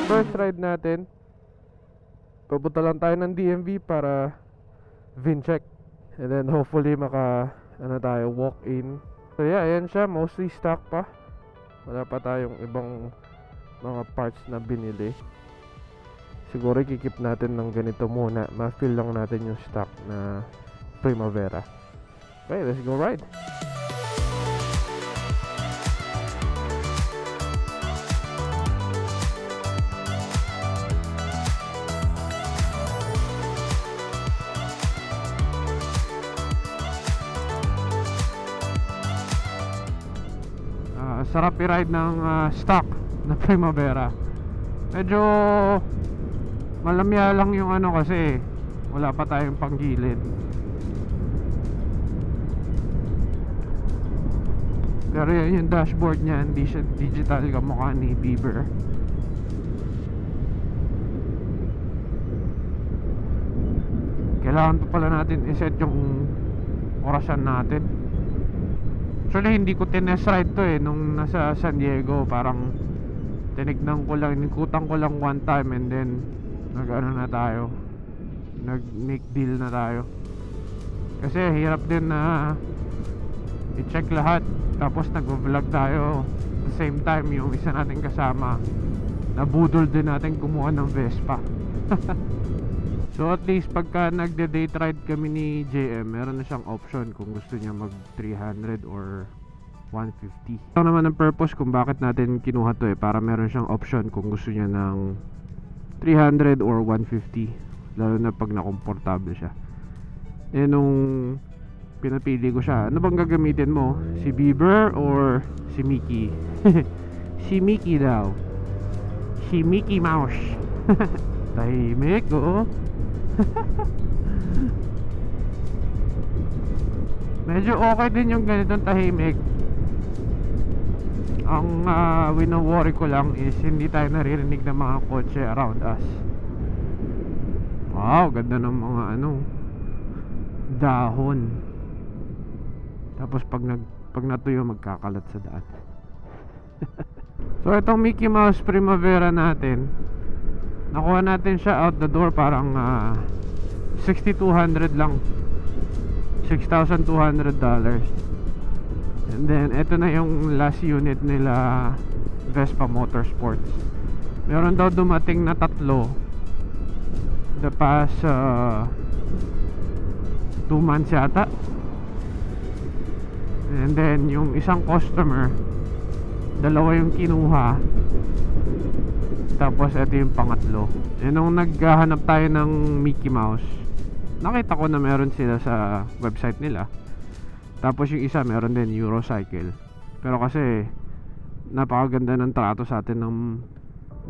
First ride natin, pupunta lang tayo ng DMV para VIN check. And then hopefully tayo, walk in. So yeah, ayan siya, mostly stock pa. Wala pa tayong ibang mga parts na binili. Siguro kikip natin ng ganito muna. Ma-fill lang natin yung stock na Primavera. Okay, let's go ride. Sarap i-ride ng stock na Primavera. Medyo malamya lang yung ano kasi wala pa tayong panggilid. Pero yung dashboard niya hindi siya digital kamukha ni Bieber. Kailangan pa pala natin iset yung orasan natin. Actually hindi ko tinest ride to nung nasa San Diego. Parang tinignan ko lang, inikutan ko lang one time and then nag make deal na tayo. Kasi hirap din na i-check lahat. Tapos nag-vlog tayo at the same time yung isa nating kasama nabudol din natin kumuha ng Vespa. So at least pagka nagde-date ride kami ni JM, meron na siyang option kung gusto niya mag 300 or 150. Ito naman ang purpose kung bakit natin kinuha to para meron siyang option kung gusto niya ng 300 or 150. Lalo na pag nakomportable siya. Nung pinapili ko siya, ano bang gagamitin mo? Si Bieber or si Mickey? Si Mickey daw. Si Mickey Mouse. Tahimik, oo. Medyo okay din yung ganitong tahimik. Ang wino-worry ko lang is hindi tayo naririnig ng mga kotse around us. Wow, ganda ng mga dahon. Tapos pag natuyo magkakalat sa daan. So itong Mickey Mouse Primavera natin, nakuha natin siya out the door parang 6,200 lang, $6,200. And then ito na yung last unit nila, Vespa Motorsports. Meron daw dumating na 3 the past 2 months yata. And then yung isang customer, 2 yung kinuha. Tapos ito yung pangatlo. Nung naghahanap tayo ng Mickey Mouse, nakita ko na meron sila sa website nila. Tapos yung isa meron din, Eurocycle. Pero kasi napakaganda ng trato sa atin ng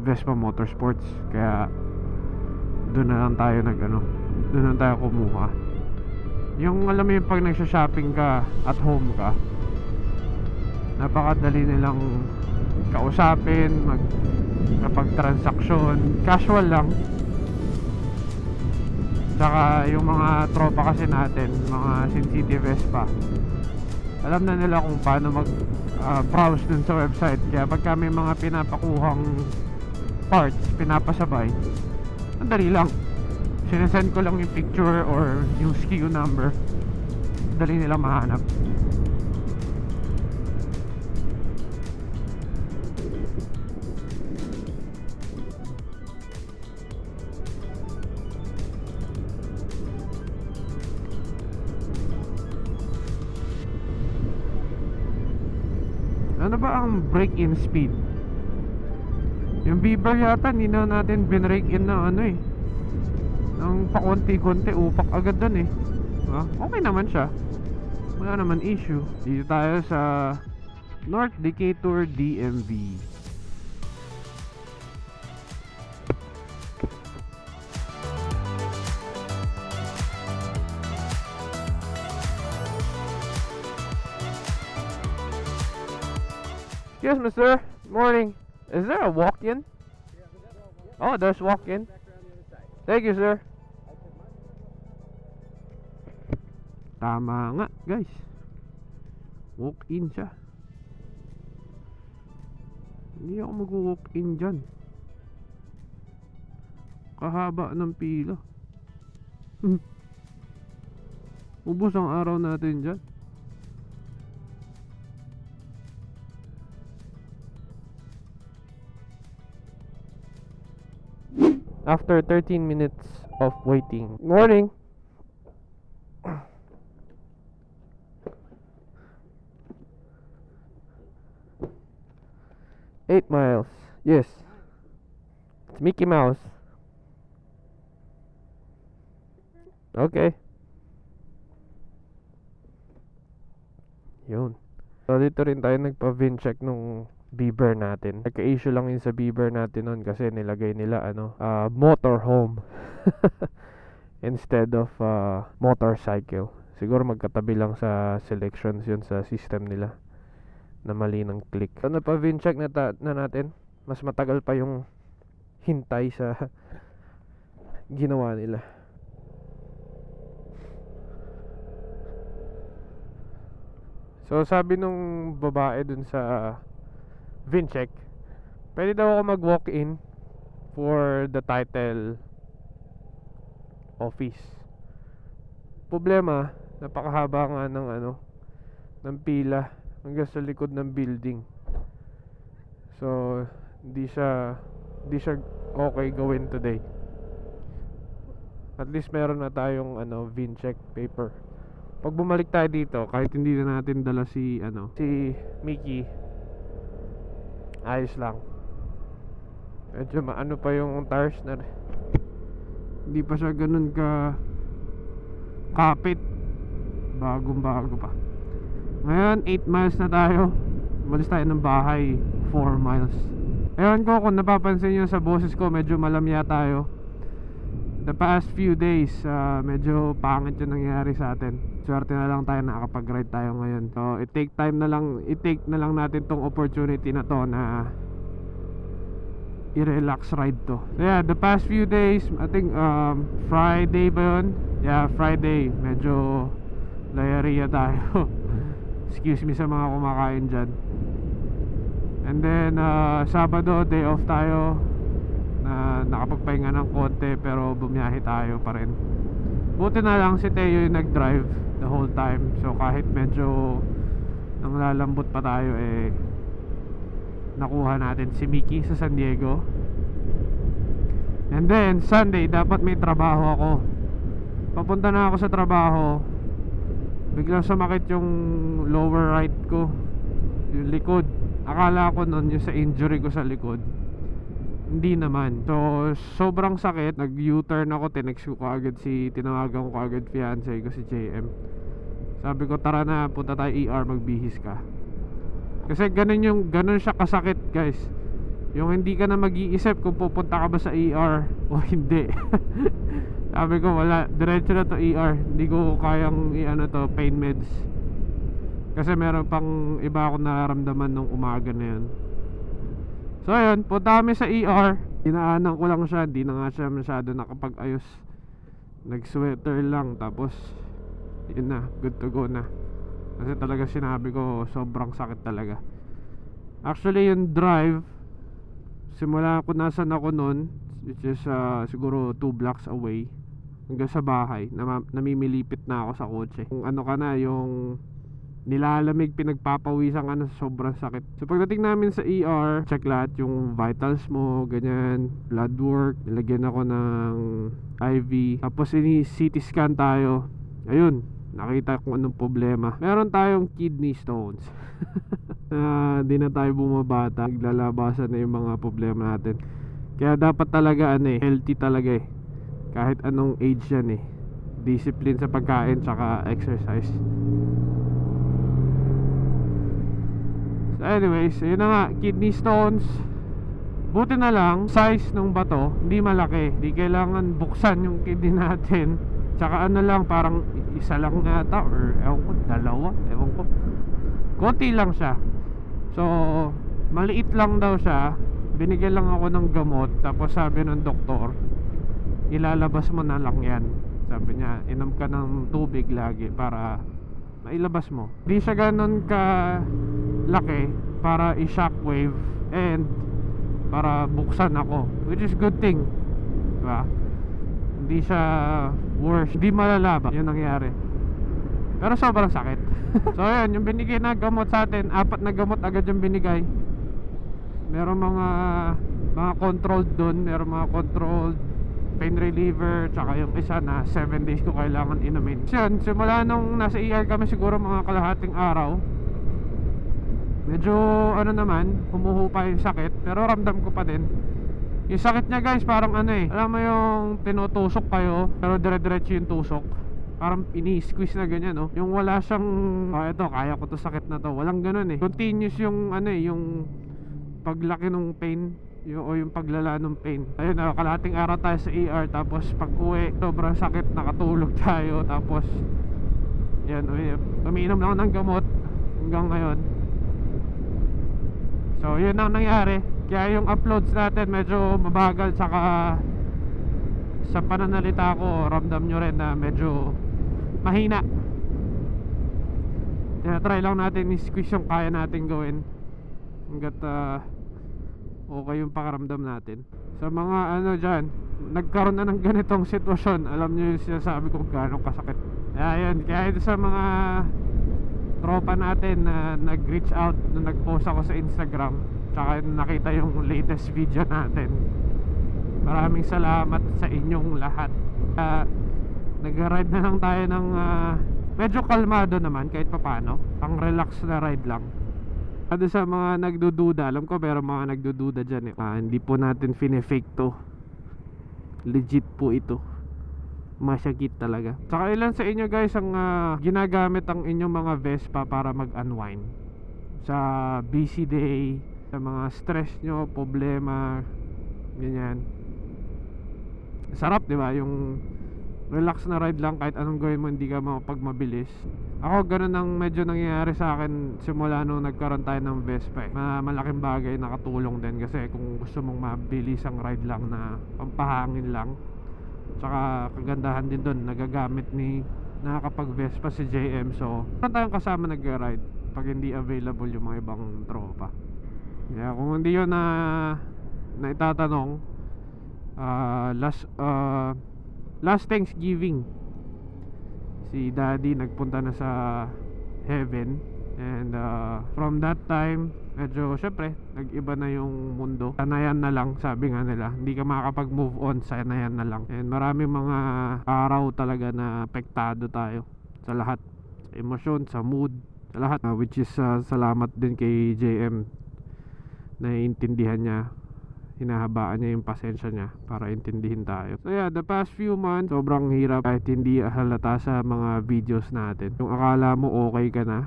Vespa Motorsports, kaya doon na lang tayo doon na tayo kumuha. Yung alam mo yung pag nagsha-shopping ka at home ka, napakadali nilang kausapin, kapag-transaksyon, casual lang. Saka yung mga tropa kasi natin, mga Sin City Vespa, alam na nila kung paano browse dun sa website. Kaya pagka may mga pinapakuhang parts, pinapasabay, ang dali lang. Sinesend ko lang yung picture or yung SKU number, dali nila mahanap. Ano ba ang break-in speed? Yung Bieber yata hindi na natin binrake-in na ng pakonti-konti, upak agad dun okay naman siya, wala naman issue. Dito tayo sa North Decatur DMV. Excuse me, sir. Morning. Is there a walk-in? Oh, there's walk-in. Thank you, sir. Tama nga, guys. Walk-in siya. Hindi ako mag-walk-in dyan. Napakahaba ng pila. Ubos ang araw natin dyan. After 13 minutes of waiting. Morning! Eight miles. Yes. It's Mickey Mouse. Okay. Yun. So dito rin tayo nagpa-VIN check nung beaver natin. Nagka-issue lang yun sa beaver natin nun kasi nilagay nila motorhome instead of motorcycle. Siguro magkatabi lang sa selections yun sa system nila na mali ng click. So napa-VIN check na natin. Mas matagal pa yung hintay sa ginawa nila. So sabi nung babae dun sa VIN check, pwede daw ako mag-walk-in for the title office. Problema, napakahaba nga ng pila hanggang sa likod ng building. So hindi siya okay gawin today. At least meron na tayong VIN check paper. Pag bumalik tayo dito, kahit hindi na natin dala si Mickey, ayos lang. Medyo maano pa yung tires na hindi pa siya ganun ka kapit. Bagong bago pa. Ngayon 8 miles na tayo. Umalis tayo ng bahay 4 miles. Ewan ko kung napapansin nyo sa boses ko, medyo malamya tayo. The past few days, medyo pangit yung nangyari sa atin. Swerte na lang tayo nakakapag-ride tayo ngayon. So, i-take na lang natin tong opportunity na to na i-relax ride to. So yeah, the past few days, I think Friday ba yun? Yeah, Friday. Medyo layariya tayo. Excuse me sa mga kumakain dyan. And then Sabado, day off tayo. Na nakapagpahinga ng konti pero bumiyahe tayo pa rin. Buti na lang si Teo yung nag-drive the whole time. So kahit medyo nanglalambot pa tayo, nakuha natin si Mickey sa San Diego. And then Sunday, dapat may trabaho ako. Papunta na ako sa trabaho, biglang sumakit yung lower right ko, yung likod. Akala ko nun yung sa injury ko sa likod, hindi naman. So sobrang sakit, nag-U-turn ako. Tinawagan ko agad fiancé ko si JM. Sabi ko tara na, punta tayo ER, magbihis ka. Kasi ganun siya kasakit, guys. Yung hindi ka na mag-iisip kung pupunta ka ba sa ER o hindi. Sabi ko wala, diretso na to ER. Hindi ko kayang pain meds. Kasi meron pang iba akong nararamdaman nung umaga na yun. So ayun, punta kami sa ER. Dinaanan ko lang siya, hindi na nga siya masyado nakapag-ayos. Nag-sweater lang, tapos yun na, good to go na. Kasi talaga sinabi ko, sobrang sakit talaga. Actually yung drive, simula ko nasan ako nun, which is siguro 2 blocks away, hanggang sa bahay, namimilipit na ako sa kotse. Kung ka na, yung nilalamig, pinagpapawisan ka na, sobrang sakit. So pagdating namin sa ER, check lahat yung vitals mo, ganyan, blood work, nilagyan ako ng IV, tapos CT scan tayo. Ayun, nakita kung anong problema. Meron tayong kidney stones. Di na tayo bumabata, naglalabasan na yung mga problema natin. Kaya dapat talaga healthy talaga kahit anong age yan discipline sa pagkain tsaka exercise. So anyways, yun na nga, kidney stones. Buti na lang, size ng bato hindi malaki, di kailangan buksan yung kidney natin. Tsaka lang, parang isa lang nata, or ewan ko, dalawa, ewan ko, konti lang siya. So maliit lang daw siya. Binigyan lang ako ng gamot, tapos sabi ng doktor, ilalabas mo na lang yan. Sabi niya, inom ka ng tubig lagi para mailabas mo. Di siya ganun ka laki para i-shockwave and para buksan ako, which is good thing. diba? Hindi siya worse, hindi malala ba yung nangyari, pero sobrang sakit. So ayun, yung binigay na gamot sa atin, 4 na gamot agad yung binigay. Meron mga controlled dun, meron mga controlled pain reliever, tsaka yung isa na 7 days ko kailangan inumin. So yun, simula nung nasa ER kami, siguro mga kalahating araw, medyo ano naman, humuhupa yung sakit, pero ramdam ko pa din. Yung sakit niya guys, parang ano eh, alam mo yung tinutusok kayo, pero dire-diretso yung tusok, parang ini-squeeze na ganyan, no? Yung wala siyang, eto, kaya ko to, sakit na to, walang ganun eh. Continuous yung ano eh, yung paglaki ng pain, o yung paglala ng pain. Ayun, kalahating araw tayo sa ER, tapos pag uwi, sobrang sakit, nakatulog tayo, tapos yan, umiinom lang ng gamot hanggang ngayon. So yun ang nangyari. Kaya yung uploads natin medyo mabagal, saka sa pananalita ko, ramdam nyo rin na medyo mahina. Try lang natin i-squeeze yung kaya natin gawin hanggat okay yung pakaramdam natin. Sa mga ano dyan, nagkaroon na ng ganitong sitwasyon, alam nyo yung sinasabi kung gaano kasakit. Kaya ito sa mga tropa natin na nag-reach out nung nag-post ako sa Instagram, tsaka nakita yung latest video natin, maraming salamat sa inyong lahat. Nag-ride na lang tayo ng medyo kalmado naman kahit papano, pang relax na ride lang. Ano sa mga nagdududa, alam ko pero mga nagdududa dyan hindi po natin fine-fake to, legit po ito, masakit talaga. Saka ilan sa inyo guys ang ginagamit ang inyong mga Vespa para mag-unwind sa busy day, sa mga stress nyo, problema, ganyan. Sarap, di ba? Yung relax na ride lang, kahit anong gawin mo hindi ka mapagmabilis. Ako ganun ang medyo nangyayari sa akin simula nung nagkaroon tayo ng Vespa malaking bagay, nakatulong din kasi kung gusto mong mabilis ang ride lang na pampahangin lang. Tsaka kagandahan din doon, nagagamit nakakapag Vespa si JM, so meron tayong kasama nag-ride pag hindi available yung mga ibang tropa. Kung hindi yun na itatanong, last Thanksgiving si Daddy nagpunta na sa heaven, and from that time medyo syempre nag-iba na yung mundo. Sanayan na lang, sabi nga nila, hindi ka makakapag-move on, sanayan na lang. And maraming mga araw talaga na apektado tayo sa lahat, sa emosyon, sa mood, sa lahat, which is salamat din kay JM, naiintindihan niya, hinahabaan niya yung pasensya niya para intindihin tayo. So yeah, the past few months sobrang hirap, kahit hindi halata sa mga videos natin. Yung akala mo okay ka na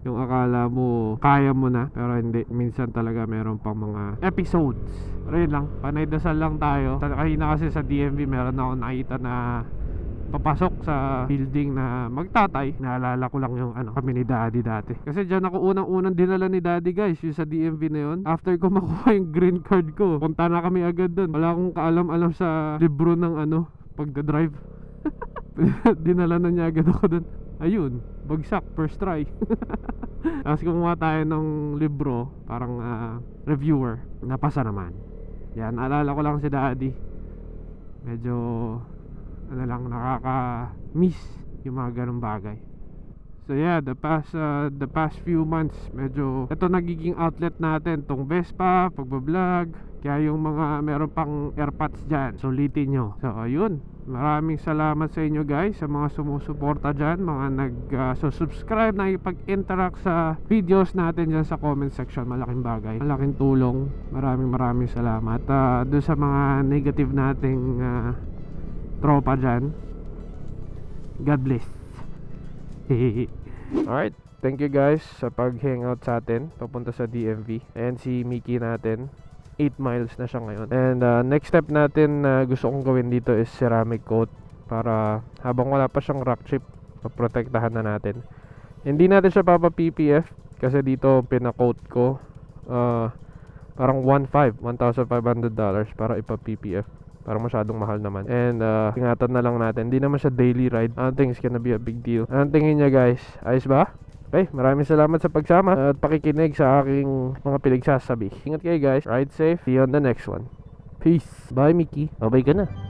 yung akala mo kaya mo na, pero hindi, minsan talaga meron pang mga episodes. Pero yun lang, panay dasal lang tayo. Kanina kasi sa DMV meron ako nakita na papasok sa building na magtatay. Naalala ko lang yung kami ni Daddy dati, kasi dyan ako unang dinala ni Daddy guys, yung sa DMV na yun. After ko makuha yung green card ko, punta na kami agad dun. Wala akong kaalam-alam sa libro ng pagdadrive. Dinala na niya agad ako dun. Ayun, bagsak, first try. Tapos kumuha tayo ng libro, parang reviewer, napasa naman. Yan, alala ko lang si Daddy, medyo nakaka-miss yung mga ganung bagay. So yeah, the past few months, medyo ito nagiging outlet natin, tong Vespa, pagbablog. Kaya yung mga meron pang airpods dyan, sulitin nyo. So ayun, maraming salamat sa inyo guys, sa mga sumusuporta dyan, mga nag-subscribe, nakipag-interact sa videos natin dyan sa comment section. Malaking bagay, malaking tulong. Maraming salamat. Doon sa mga negative nating tropa dyan, God bless. Alright, thank you guys sa pag-hangout sa atin papunta sa DMV. And si Mickey natin, 8 miles na siya ngayon. And next step natin na gusto kong gawin dito is ceramic coat, para habang wala pa siyang rock chip, paprotektahan na natin. Hindi natin siya papa PPF kasi dito pina-coat ko parang $1,500 para ipa PPF. Parang masyadong mahal naman. And ingatan na lang natin, hindi naman siya daily ride. I don't think it's gonna be a big deal. Anong tingin niya guys? Ayos ba? Okay, maraming salamat sa pagsama at pakikinig sa aking mga pinagsasabi. Ingat kayo guys, ride safe, see you on the next one. Peace. Bye, Mickey. Babay ka na.